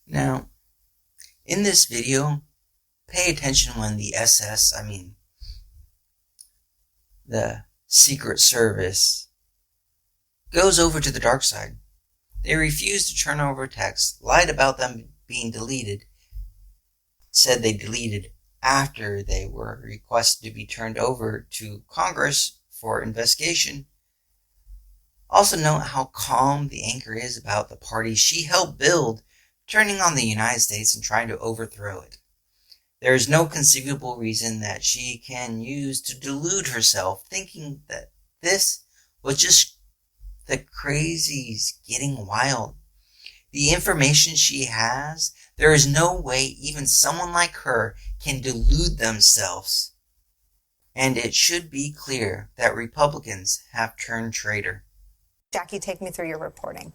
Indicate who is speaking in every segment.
Speaker 1: Now, in this video, pay attention when the the Secret Service, goes over to the dark side. They refused to turn over texts, lied about them being deleted, said they deleted after they were requested to be turned over to Congress for investigation. Also note how calm the anchor is about the party she helped build turning on the United States and trying to overthrow it. There is no conceivable reason that she can use to delude herself, thinking that this was just the crazies getting wild. The information she has, there is no way even someone like her can delude themselves. And it should be clear that Republicans have turned traitor.
Speaker 2: Jackie, take me through your reporting.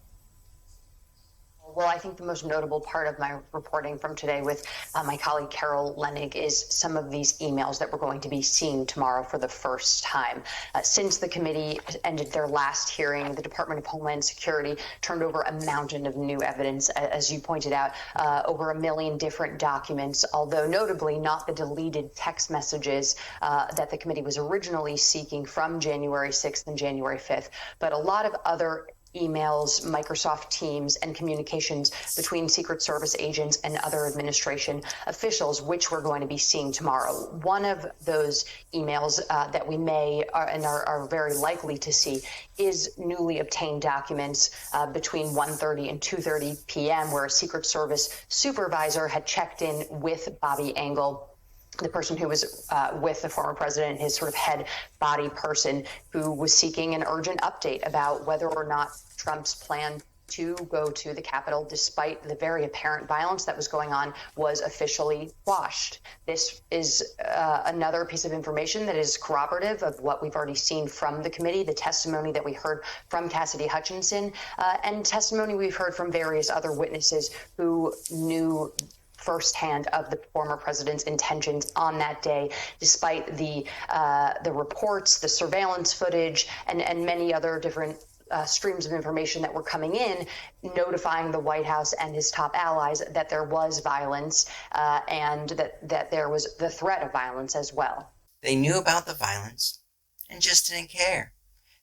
Speaker 3: Well, I think the most notable part of my reporting from today with my colleague Carol Leonnig is some of these emails that we're going to be seeing tomorrow for the first time. Since the committee ended their last hearing, the Department of Homeland Security turned over a mountain of new evidence, as you pointed out, over 1 million different documents, although notably not the deleted text messages that the committee was originally seeking from January 6th and January 5th, but a lot of other emails, Microsoft Teams, and communications between Secret Service agents and other administration officials, which we're going to be seeing tomorrow. One of those emails that we may are very likely to see is newly obtained documents between 1:30 and 2:30 p.m., where a Secret Service supervisor had checked in with Bobby Engel, the person who was with the former president, his sort of head body person, who was seeking an urgent update about whether or not Trump's plan to go to the Capitol, despite the very apparent violence that was going on, was officially quashed. This is another piece of information that is corroborative of what we've already seen from the committee, the testimony that we heard from Cassidy Hutchinson, and testimony we've heard from various other witnesses who knew firsthand of the former president's intentions on that day, despite the reports, the surveillance footage, and many other different streams of information that were coming in, notifying the White House and his top allies that there was violence and that there was the threat of violence as well.
Speaker 1: They knew about the violence and just didn't care.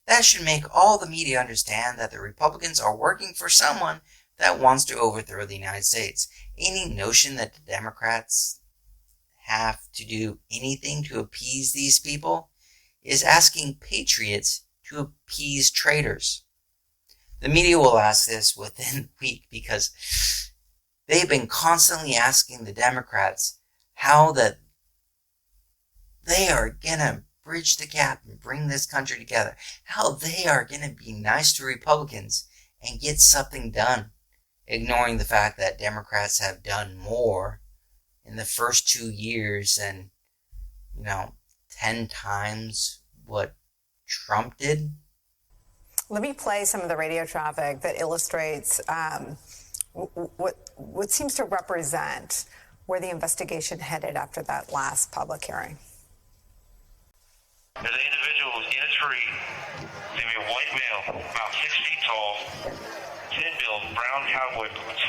Speaker 1: That should make all the media understand that the Republicans are working for someone that wants to overthrow the United States. Any notion that the Democrats have to do anything to appease these people is asking patriots to appease traitors. The media will ask this within a week because they've been constantly asking the Democrats how that they are going to bridge the gap and bring this country together, how they are going to be nice to Republicans and get something done, ignoring the fact that Democrats have done more in the first 2 years than, 10 times what Trump did.
Speaker 2: Let me play some of the radio traffic that illustrates what seems to represent where the investigation headed after that last public hearing.
Speaker 4: There's an individual who's in a tree. He's going to be a white male, about 6 feet tall, thin build, brown cowboy boots.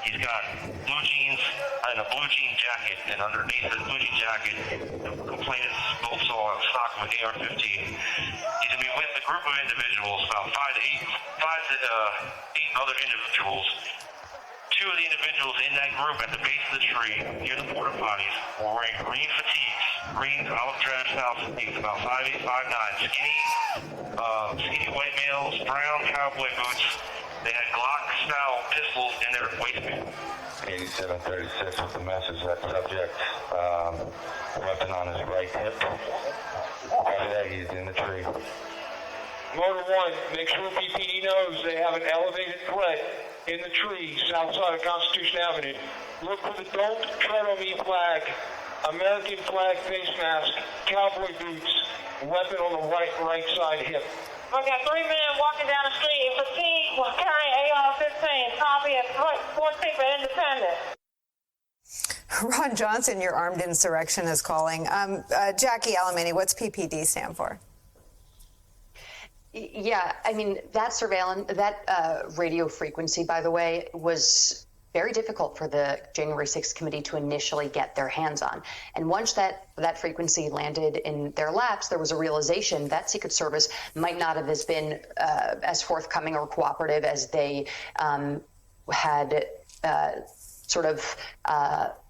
Speaker 4: He's got blue jeans and a blue jean jacket, and underneath the blue jean jacket, the complainants both saw a stock of an AR-15. He's going to be with a group of individuals, about 5 to 8 other individuals. 2 of the individuals in that group at the base of the tree, near the porta potties, were wearing green fatigues, green olive drab style fatigues, about 5'8", 5'9", skinny white males, brown cowboy boots. They had Glock-style pistols in their waistband.
Speaker 5: 8736 with the message that subject, weapon on his right hip. After that, he's in the tree.
Speaker 6: Motor 1, make sure BPD knows they have an elevated threat in the tree south side of Constitution Avenue. Look for the Don't Tread on Me flag, American flag face mask, cowboy boots, weapon on the right side hip.
Speaker 7: We got 3 men walking down the street in fatigue while carrying AR-15. Copy at 14th and Independent.
Speaker 2: Ron Johnson, your armed insurrectionist, calling. Jackie Alemany, what's PPD stand for?
Speaker 3: Yeah, I mean, that surveillance, that radio frequency, by the way, was very difficult for the January 6th committee to initially get their hands on. And once that frequency landed in their laps, there was a realization that Secret Service might not have been as forthcoming or cooperative as they had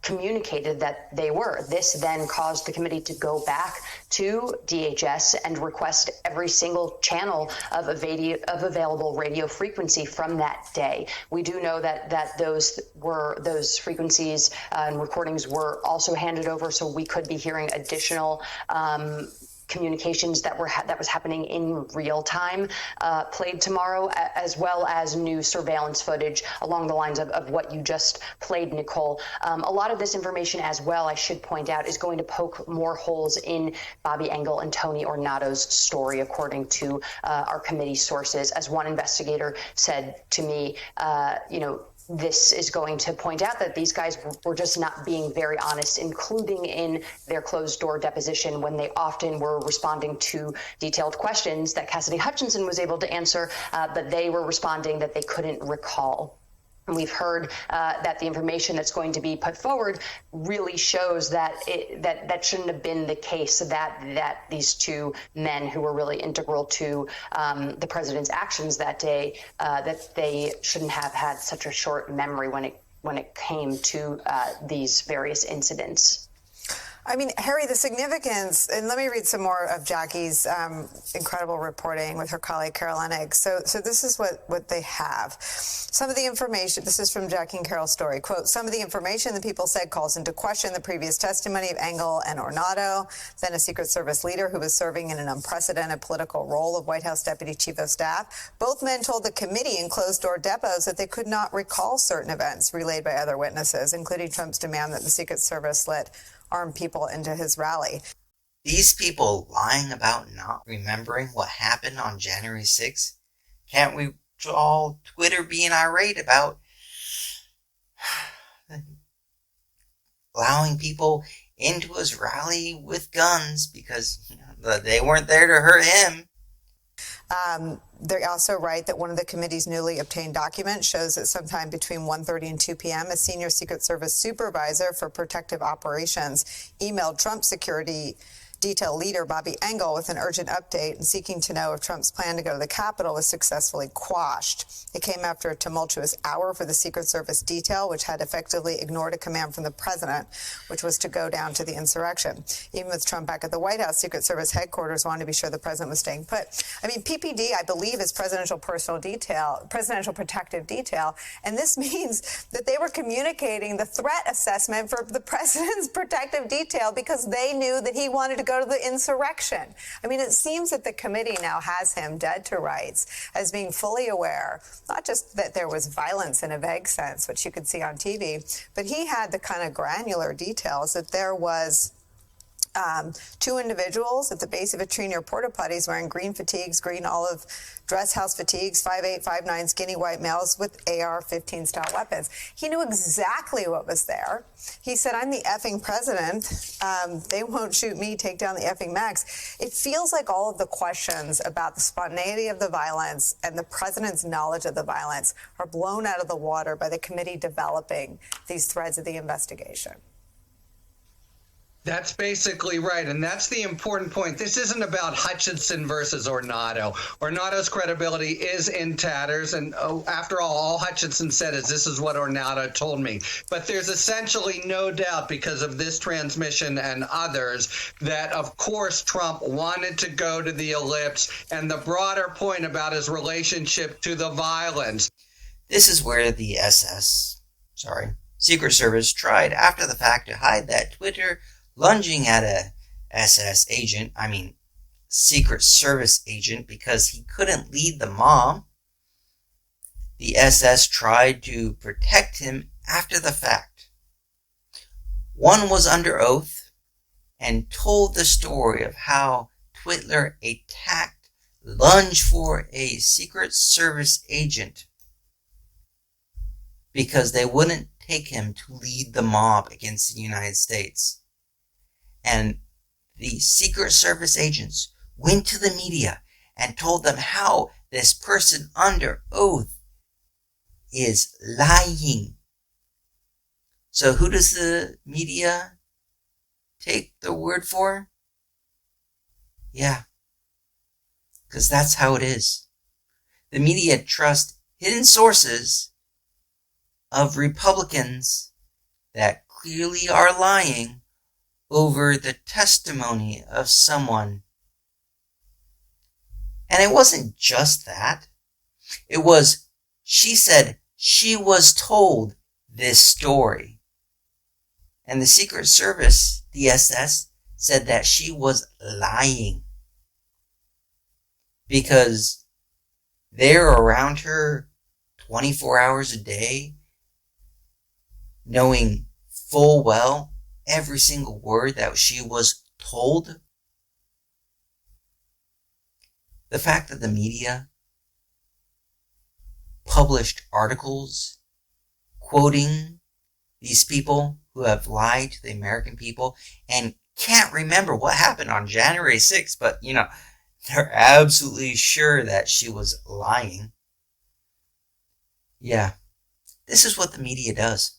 Speaker 3: communicated that they were. This then caused the committee to go back to DHS and request every single channel of available radio frequency from that day. We do know that those frequencies and recordings were also handed over, so we could be hearing additional communications that was happening in real time played tomorrow, as well as new surveillance footage along the lines of what you just played, Nicole. A lot of this information as well, I should point out, is going to poke more holes in Bobby Engel and Tony Ornato's story, according to our committee sources. As one investigator said to me, this is going to point out that these guys were just not being very honest, including in their closed door deposition, when they often were responding to detailed questions that Cassidy Hutchinson was able to answer, but they were responding that they couldn't recall. And we've heard that the information that's going to be put forward really shows that that shouldn't have been the case, that these two men who were really integral to the president's actions that day, that they shouldn't have had such a short memory when it came to these various incidents.
Speaker 2: I mean, Harry, the significance, and let me read some more of Jackie's incredible reporting with her colleague Carol Leonnig. So this is what they have. Some of the information, this is from Jackie and Carol's story, quote, some of the information the people said calls into question the previous testimony of Engel and Ornato, then a Secret Service leader who was serving in an unprecedented political role of White House Deputy Chief of Staff. Both men told the committee in closed-door depots that they could not recall certain events relayed by other witnesses, including Trump's demand that the Secret Service let armed people into his rally.
Speaker 1: These people lying about not remembering what happened on January 6th? Can't we all Twitter being irate about allowing people into his rally with guns because they weren't there to hurt him?
Speaker 2: They also write that one of the committee's newly obtained documents shows that sometime between 1:30 and 2 p.m., a senior Secret Service supervisor for protective operations emailed Trump security detail leader Bobby Engel with an urgent update and seeking to know if Trump's plan to go to the Capitol was successfully quashed. It came after a tumultuous hour for the Secret Service detail, which had effectively ignored a command from the president, which was to go down to the insurrection. Even with Trump back at the White House, Secret Service headquarters wanted to be sure the president was staying put. I mean, PPD, I believe, is presidential protective detail, and this means that they were communicating the threat assessment for the president's protective detail because they knew that he wanted to go to the insurrection. I mean, it seems that the committee now has him dead to rights as being fully aware, not just that there was violence in a vague sense, which you could see on TV, but he had the kind of granular details that there was two individuals at the base of a tree near porta potties wearing green fatigues, green olive dress house fatigues, 5'8", 5'9", skinny white males with AR-15 style weapons. He knew exactly what was there. He said, I'm the effing president. They won't shoot me, take down the effing max. It feels like all of the questions about the spontaneity of the violence and the president's knowledge of the violence are blown out of the water by the committee developing these threads of the investigation.
Speaker 8: That's basically right, and that's the important point. This isn't about Hutchinson versus Ornato. Ornato's credibility is in tatters, and after all Hutchinson said is, this is what Ornato told me. But there's essentially no doubt, because of this transmission and others, that of course Trump wanted to go to the ellipse, and the broader point about his relationship to the violence.
Speaker 1: This is where the Secret Service tried after the fact to hide that Twitter lunging at a Secret Service agent because he couldn't lead the mob. The SS tried to protect him after the fact. One was under oath and told the story of how Twitler lunged for a Secret Service agent because they wouldn't take him to lead the mob against the United States. And the Secret Service agents went to the media and told them how this person under oath is lying So who does the media take the word for? Yeah, because that's how it is. The media trust hidden sources of Republicans that clearly are lying over the testimony of someone. And it wasn't just that. It was, she said she was told this story. And the Secret Service, DSS, said that she was lying. Because they're around her 24 hours a day, knowing full well every single word that she was told. The fact that the media published articles quoting these people who have lied to the American people and can't remember what happened on January 6th, but, they're absolutely sure that she was lying. Yeah, this is what the media does.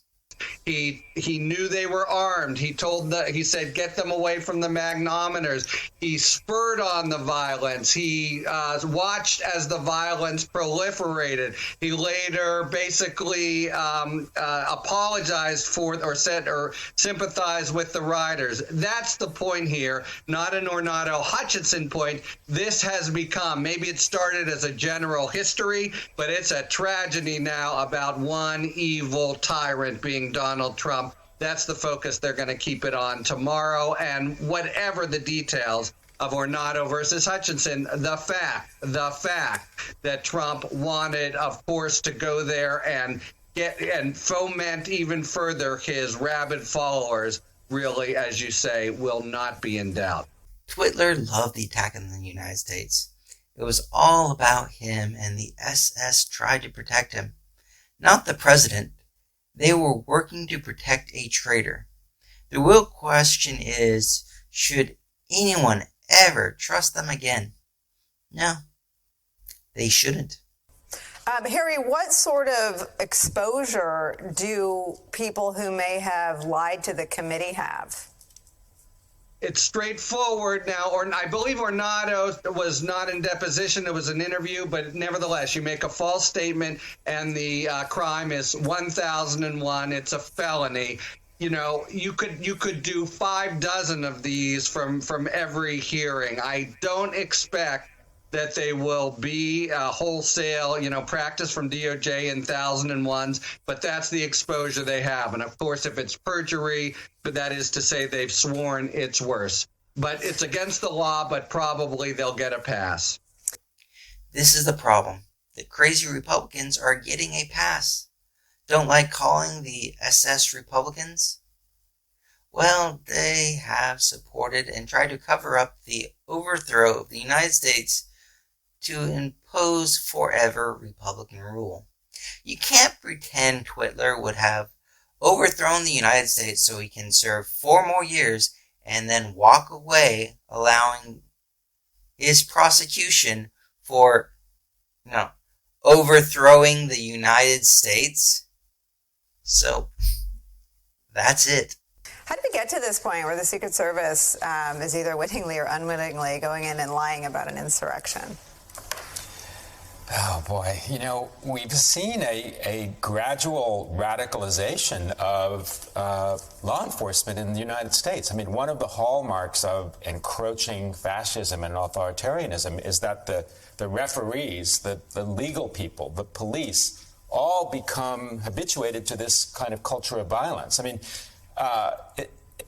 Speaker 8: He knew they were armed. He said, get them away from the magnetometers. He spurred on the violence. He watched as the violence proliferated. He later basically apologized for or sympathized with the rioters. That's the point here, not an Ornato Hutchinson point. This has become, maybe it started as a general history, but it's a tragedy now about one evil tyrant being Donald Trump. That's the focus they're going to keep it on tomorrow. And whatever the details of Ornato versus Hutchinson, the fact that Trump wanted, of course, to go there and foment even further his rabid followers, really, as you say, will not be in doubt.
Speaker 1: Twitler loved the attack on the United States. It was all about him, and the SS tried to protect him, not the president. They were working to protect a traitor. The real question is, should anyone ever trust them again? No, they shouldn't.
Speaker 2: Harry, what sort of exposure do people who may have lied to the committee have?
Speaker 8: It's straightforward now. Or I believe Ornato was not in deposition. It was an interview, but nevertheless, you make a false statement and the crime is 1001. It's a felony. You could do 5 dozen of these from every hearing. I don't expect that they will be wholesale, practice from DOJ in 1001s, but that's the exposure they have. And of course, if it's perjury, but that is to say they've sworn, it's worse. But it's against the law, but probably they'll get a pass.
Speaker 1: This is the problem. The crazy Republicans are getting a pass. Don't like calling the SS Republicans? Well, they have supported and tried to cover up the overthrow of the United States to impose forever Republican rule. You can't pretend Twitler would have overthrown the United States so he can serve 4 more years and then walk away, allowing his prosecution for, overthrowing the United States. So, that's it.
Speaker 2: How did we get to this point where the Secret Service is either wittingly or unwittingly going in and lying about an insurrection?
Speaker 9: Oh, boy. We've seen a gradual radicalization of law enforcement in the United States. I mean, one of the hallmarks of encroaching fascism and authoritarianism is that the referees, the legal people, the police, all become habituated to this kind of culture of violence. I mean,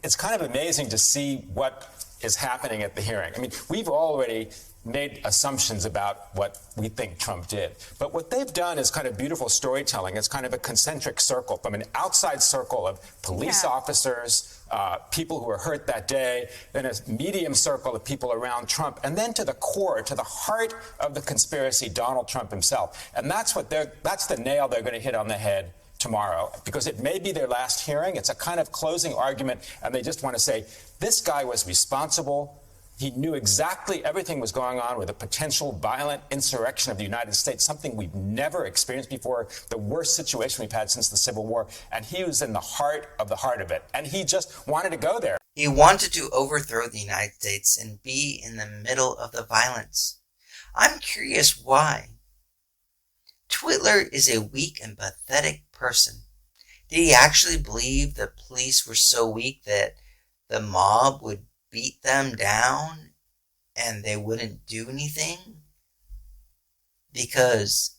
Speaker 9: it's kind of amazing to see what is happening at the hearing. I mean, we've already made assumptions about what we think Trump did. But what they've done is kind of beautiful storytelling. It's kind of a concentric circle from an outside circle of police officers, people who were hurt that day, then a medium circle of people around Trump, and then to the core, to the heart of the conspiracy, Donald Trump himself. And that's the nail they're going to hit on the head tomorrow, because it may be their last hearing. It's a kind of closing argument, and they just want to say, this guy was responsible He knew exactly everything was going on with a potential violent insurrection of the United States, something we've never experienced before, the worst situation we've had since the Civil War. And he was in the heart of it. And he just wanted to go there.
Speaker 1: He wanted to overthrow the United States and be in the middle of the violence. I'm curious why. Twitler is a weak and pathetic person. Did he actually believe the police were so weak that the mob would beat them down and they wouldn't do anything? Because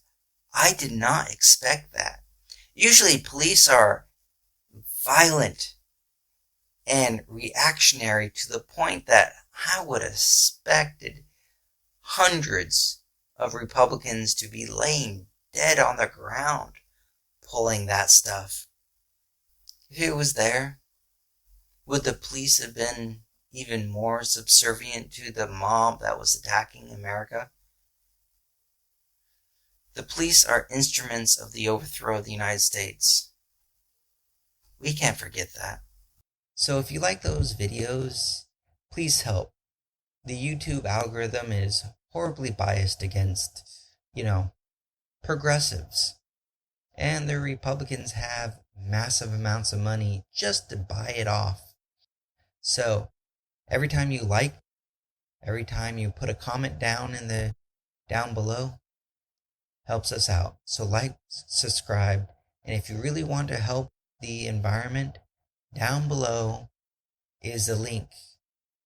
Speaker 1: I did not expect that. Usually police are violent and reactionary to the point that I would have expected hundreds of Republicans to be laying dead on the ground pulling that stuff. If it was there, would the police have been even more subservient to the mob that was attacking America? The police are instruments of the overthrow of the United States. We can't forget that. So if you like those videos, please help. The YouTube algorithm is horribly biased against, progressives. And the Republicans have massive amounts of money just to buy it off. So, every time you like, every time you put a comment down below, helps us out. So like, subscribe, and if you really want to help the environment, down below is a link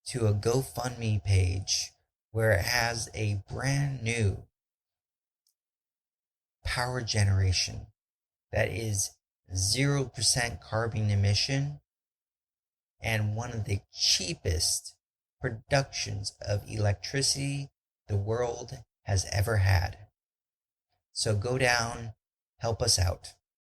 Speaker 1: to a GoFundMe page where it has a brand new power generation that is 0% carbon emission and one of the cheapest productions of electricity the world has ever had. So go down, help us out.